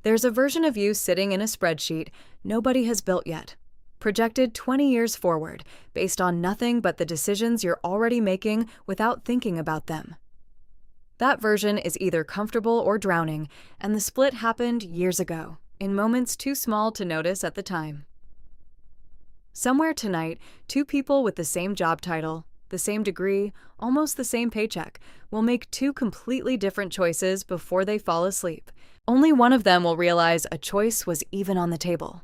There's a version of you sitting in a spreadsheet nobody has built yet, projected 20 years forward, based on nothing but the decisions you're already making without thinking about them. That version is either comfortable or drowning, and the split happened years ago, in moments too small to notice at the time. Somewhere tonight, two people with the same job title, the same degree, almost the same paycheck, will make two completely different choices before they fall asleep. Only one of them will realize a choice was even on the table.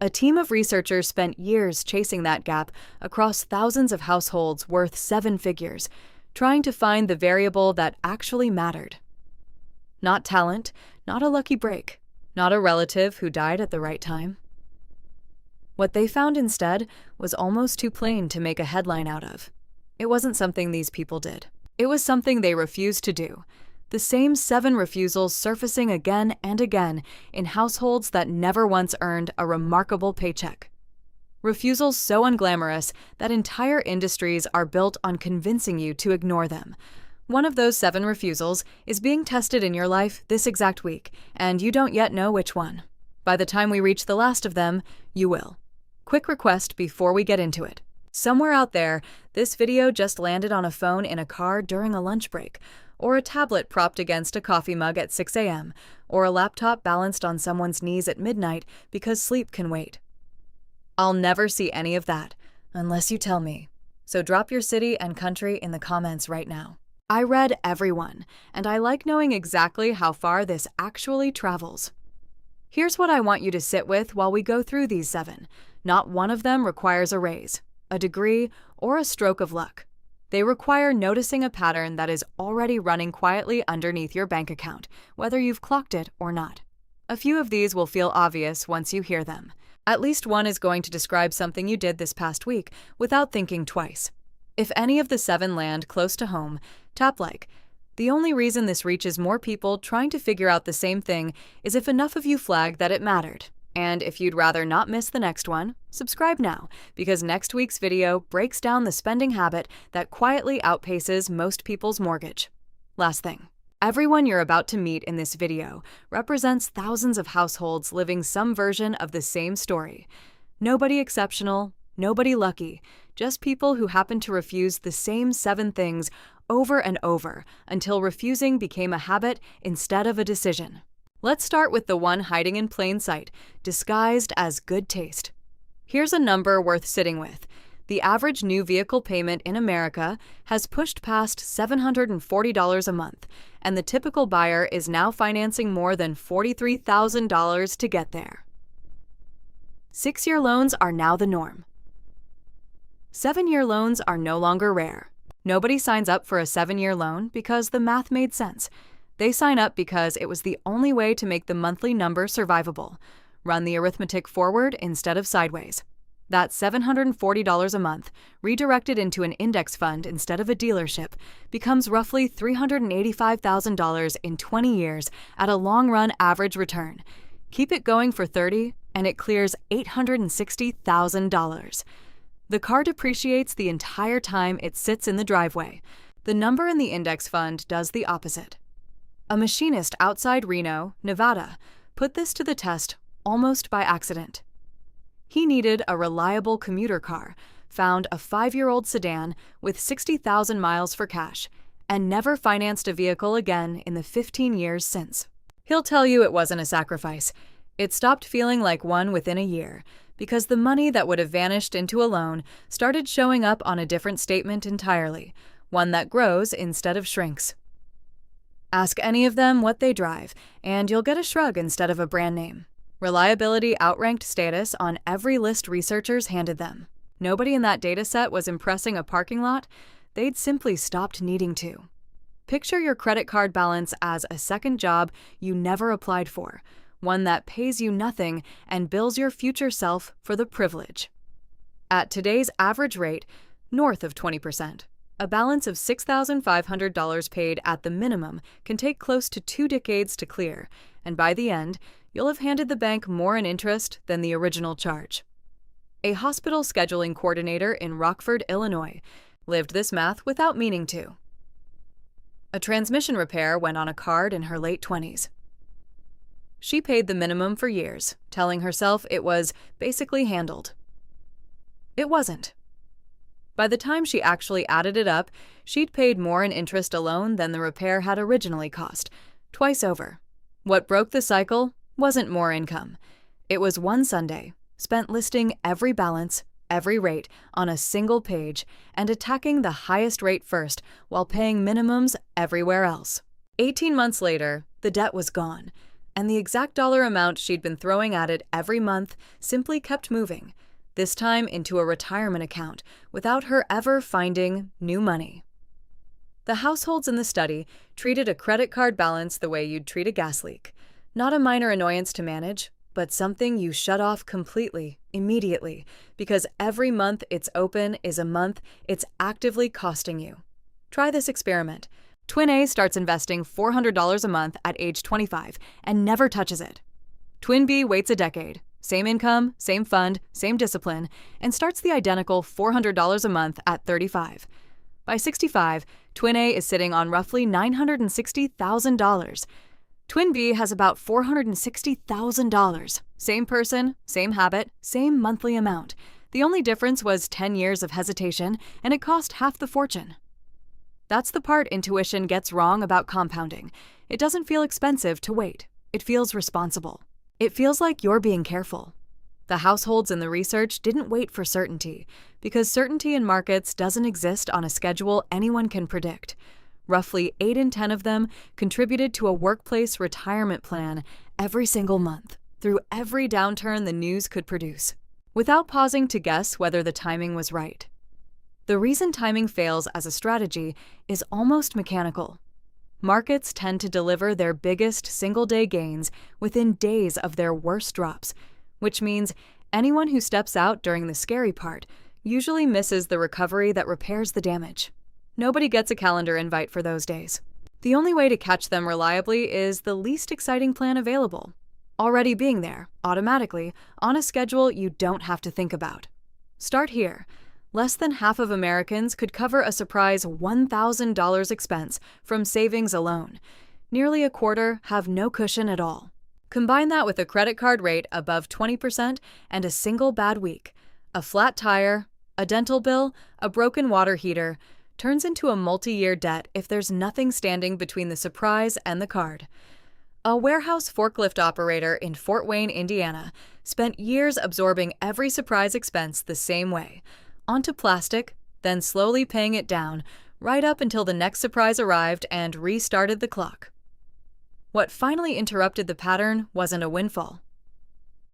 A team of researchers spent years chasing that gap across thousands of households worth 7 figures, trying to find the variable that actually mattered. Not talent, not a lucky break, not a relative who died at the right time. What they found instead was almost too plain to make a headline out of. It wasn't something these people did. It was something they refused to do. The same 7 refusals surfacing again and again in households that never once earned a remarkable paycheck. Refusals so unglamorous that entire industries are built on convincing you to ignore them. One of those 7 refusals is being tested in your life this exact week, and you don't yet know which one. By the time we reach the last of them, you will. Quick request before we get into it. Somewhere out there, this video just landed on a phone in a car during a lunch break, or a tablet propped against a coffee mug at 6 a.m., or a laptop balanced on someone's knees at midnight because sleep can wait. I'll never see any of that, unless you tell me. So drop your city and country in the comments right now. I read every one, and I like knowing exactly how far this actually travels. Here's what I want you to sit with while we go through these 7. Not one of them requires a raise, a degree, or a stroke of luck. They require noticing a pattern that is already running quietly underneath your bank account, whether you've clocked it or not. A few of these will feel obvious once you hear them. At least one is going to describe something you did this past week without thinking twice. If any of the 7 land close to home, tap like. The only reason this reaches more people trying to figure out the same thing is if enough of you flag that it mattered. And if you'd rather not miss the next one, subscribe now, because next week's video breaks down the spending habit that quietly outpaces most people's mortgage. Last thing. Everyone you're about to meet in this video represents thousands of households living some version of the same story. Nobody exceptional, nobody lucky, just people who happen to refuse the same 7 things over and over until refusing became a habit instead of a decision. Let's start with the one hiding in plain sight, disguised as good taste. Here's a number worth sitting with. The average new vehicle payment in America has pushed past $740 a month, and the typical buyer is now financing more than $43,000 to get there. 6-year loans are now the norm. 7-year loans are no longer rare. Nobody signs up for a 7-year loan because the math made sense. They sign up because it was the only way to make the monthly number survivable. Run the arithmetic forward instead of sideways. That $740 a month, redirected into an index fund instead of a dealership, becomes roughly $385,000 in 20 years at a long-run average return. Keep it going for 30, and it clears $860,000. The car depreciates the entire time it sits in the driveway. The number in the index fund does the opposite. A machinist outside Reno, Nevada, put this to the test almost by accident. He needed a reliable commuter car, found a 5-year-old sedan with 60,000 miles for cash, and never financed a vehicle again in the 15 years since. He'll tell you it wasn't a sacrifice. It stopped feeling like one within a year, because the money that would have vanished into a loan started showing up on a different statement entirely, one that grows instead of shrinks. Ask any of them what they drive, and you'll get a shrug instead of a brand name. Reliability outranked status on every list researchers handed them. Nobody in that dataset was impressing a parking lot. They'd simply stopped needing to. Picture your credit card balance as a second job you never applied for, one that pays you nothing and bills your future self for the privilege. At today's average rate, north of 20%. A balance of $6,500 paid at the minimum can take close to 2 decades to clear, and by the end, you'll have handed the bank more in interest than the original charge. A hospital scheduling coordinator in Rockford, Illinois, lived this math without meaning to. A transmission repair went on a card in her late 20s. She paid the minimum for years, telling herself it was basically handled. It wasn't. By the time she actually added it up, she'd paid more in interest alone than the repair had originally cost, twice over. What broke the cycle wasn't more income. It was one Sunday, spent listing every balance, every rate, on a single page, and attacking the highest rate first while paying minimums everywhere else. 18 months later, the debt was gone, and the exact dollar amount she'd been throwing at it every month simply kept moving, this time into a retirement account, without her ever finding new money. The households in the study treated a credit card balance the way you'd treat a gas leak. Not a minor annoyance to manage, but something you shut off completely, immediately, because every month it's open is a month it's actively costing you. Try this experiment. Twin A starts investing $400 a month at age 25 and never touches it. Twin B waits a decade, same income, same fund, same discipline, and starts the identical $400 a month at 35. By 65, Twin A is sitting on roughly $960,000. Twin B has about $460,000. Same person, same habit, same monthly amount. The only difference was 10 years of hesitation, and it cost half the fortune. That's the part intuition gets wrong about compounding. It doesn't feel expensive to wait. It feels responsible. It feels like you're being careful. The households in the research didn't wait for certainty, because certainty in markets doesn't exist on a schedule anyone can predict. Roughly 8 in 10 of them contributed to a workplace retirement plan every single month, through every downturn the news could produce, without pausing to guess whether the timing was right. The reason timing fails as a strategy is almost mechanical. Markets tend to deliver their biggest single-day gains within days of their worst drops, which means anyone who steps out during the scary part usually misses the recovery that repairs the damage. Nobody gets a calendar invite for those days. The only way to catch them reliably is the least exciting plan available, already being there, automatically, on a schedule you don't have to think about. Start here. Less than half of Americans could cover a surprise $1,000 expense from savings alone. Nearly a quarter have no cushion at all. Combine that with a credit card rate above 20% and a single bad week. A flat tire, a dental bill, a broken water heater turns into a multi-year debt if there's nothing standing between the surprise and the card. A warehouse forklift operator in Fort Wayne, Indiana, spent years absorbing every surprise expense the same way, onto plastic, then slowly paying it down, right up until the next surprise arrived and restarted the clock. What finally interrupted the pattern wasn't a windfall.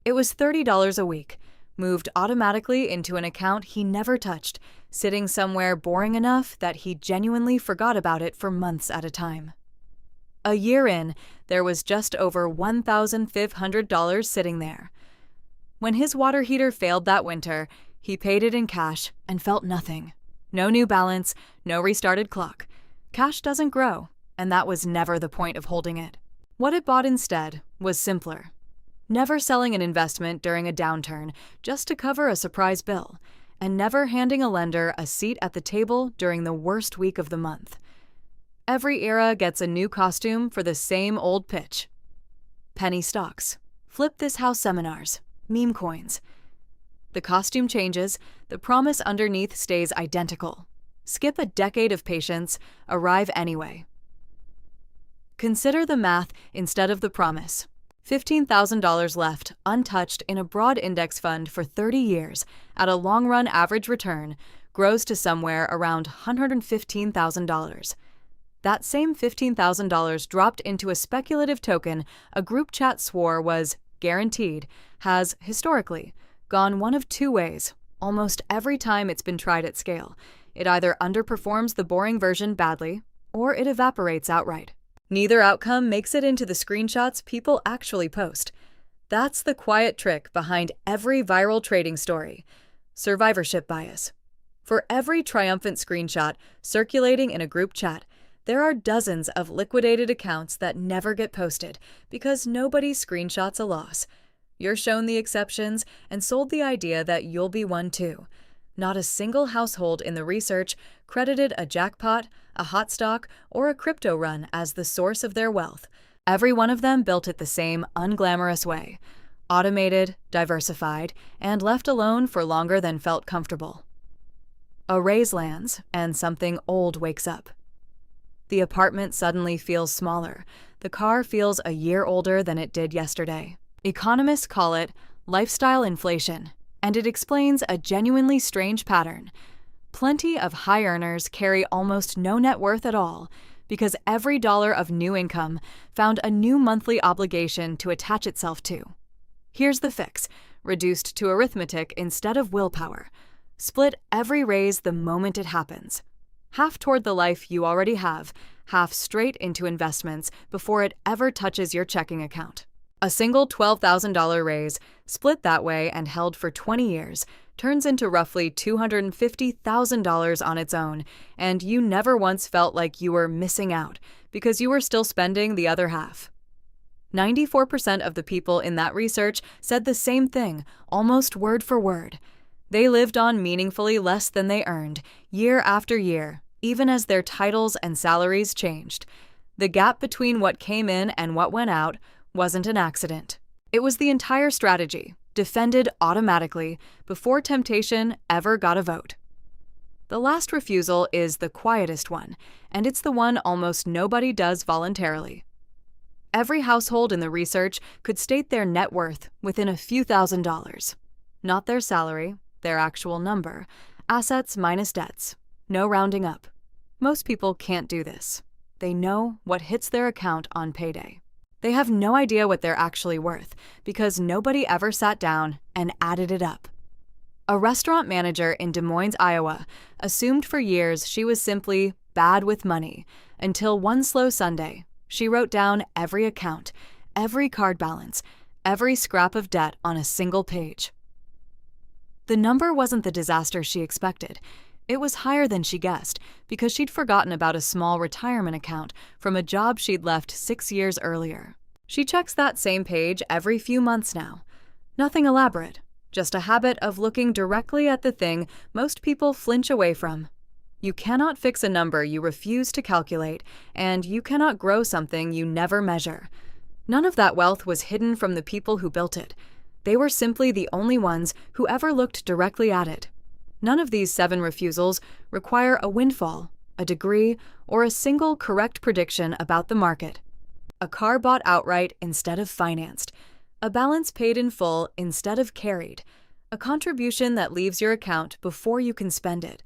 It was $30 a week, moved automatically into an account he never touched, sitting somewhere boring enough that he genuinely forgot about it for months at a time. A year in, there was just over $1,500 sitting there. When his water heater failed that winter, he paid it in cash and felt nothing. No new balance, no restarted clock. Cash doesn't grow, and that was never the point of holding it. What it bought instead was simpler. Never selling an investment during a downturn just to cover a surprise bill, and never handing a lender a seat at the table during the worst week of the month. Every era gets a new costume for the same old pitch. Penny stocks, flip this house seminars, meme coins. The costume changes, the promise underneath stays identical. Skip a decade of patience, arrive anyway. Consider the math instead of the promise. $15,000 left, untouched in a broad index fund for 30 years, at a long-run average return, grows to somewhere around $115,000. That same $15,000 dropped into a speculative token a group chat swore was guaranteed has, historically, gone one of two ways almost every time it's been tried at scale. It either underperforms the boring version badly, or it evaporates outright. Neither outcome makes it into the screenshots people actually post. That's the quiet trick behind every viral trading story: survivorship bias. For every triumphant screenshot circulating in a group chat, there are dozens of liquidated accounts that never get posted because nobody screenshots a loss. You're shown the exceptions and sold the idea that you'll be one too. Not a single household in the research credited a jackpot, a hot stock, or a crypto run as the source of their wealth. Every one of them built it the same unglamorous way: automated, diversified, and left alone for longer than felt comfortable. A raise lands, and something old wakes up. The apartment suddenly feels smaller. The car feels a year older than it did yesterday. Economists call it lifestyle inflation, and it explains a genuinely strange pattern. Plenty of high earners carry almost no net worth at all because every dollar of new income found a new monthly obligation to attach itself to. Here's the fix, reduced to arithmetic instead of willpower. Split every raise the moment it happens. Half toward the life you already have, half straight into investments before it ever touches your checking account. A single $12,000 raise, split that way and held for 20 years, turns into roughly $250,000 on its own, and you never once felt like you were missing out because you were still spending the other half. 94% of the people in that research said the same thing, almost word for word. They lived on meaningfully less than they earned, year after year, even as their titles and salaries changed. The gap between what came in and what went out wasn't an accident. It was the entire strategy, defended automatically, before temptation ever got a vote. The last refusal is the quietest one, and it's the one almost nobody does voluntarily. Every household in the research could state their net worth within a few $1,000s. Not their salary, their actual number, assets minus debts, no rounding up. Most people can't do this. They know what hits their account on payday. They have no idea what they're actually worth because nobody ever sat down and added it up. A restaurant manager in Des Moines, Iowa, assumed for years she was simply bad with money until one slow Sunday, she wrote down every account, every card balance, every scrap of debt on a single page. The number wasn't the disaster she expected. It was higher than she guessed because she'd forgotten about a small retirement account from a job she'd left 6 years earlier. She checks that same page every few months now. Nothing elaborate, just a habit of looking directly at the thing most people flinch away from. You cannot fix a number you refuse to calculate, and you cannot grow something you never measure. None of that wealth was hidden from the people who built it. They were simply the only ones who ever looked directly at it. None of these 7 refusals require a windfall, a degree, or a single correct prediction about the market. A car bought outright instead of financed. A balance paid in full instead of carried. A contribution that leaves your account before you can spend it.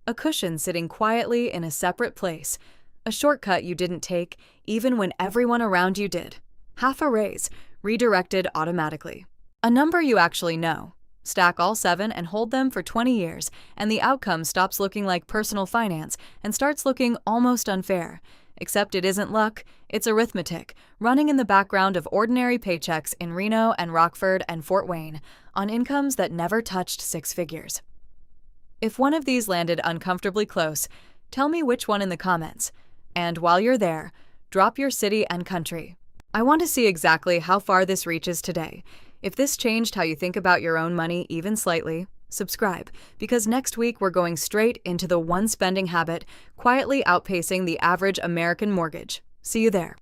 A cushion sitting quietly in a separate place. A shortcut you didn't take even when everyone around you did. Half a raise, redirected automatically. A number you actually know. Stack all 7 and hold them for 20 years, and the outcome stops looking like personal finance and starts looking almost unfair. Except it isn't luck, it's arithmetic, running in the background of ordinary paychecks in Reno and Rockford and Fort Wayne, on incomes that never touched 6 figures. If one of these landed uncomfortably close, tell me which one in the comments. And while you're there, drop your city and country. I want to see exactly how far this reaches today. If this changed how you think about your own money even slightly, subscribe, because next week we're going straight into the one spending habit quietly outpacing the average American mortgage. See you there.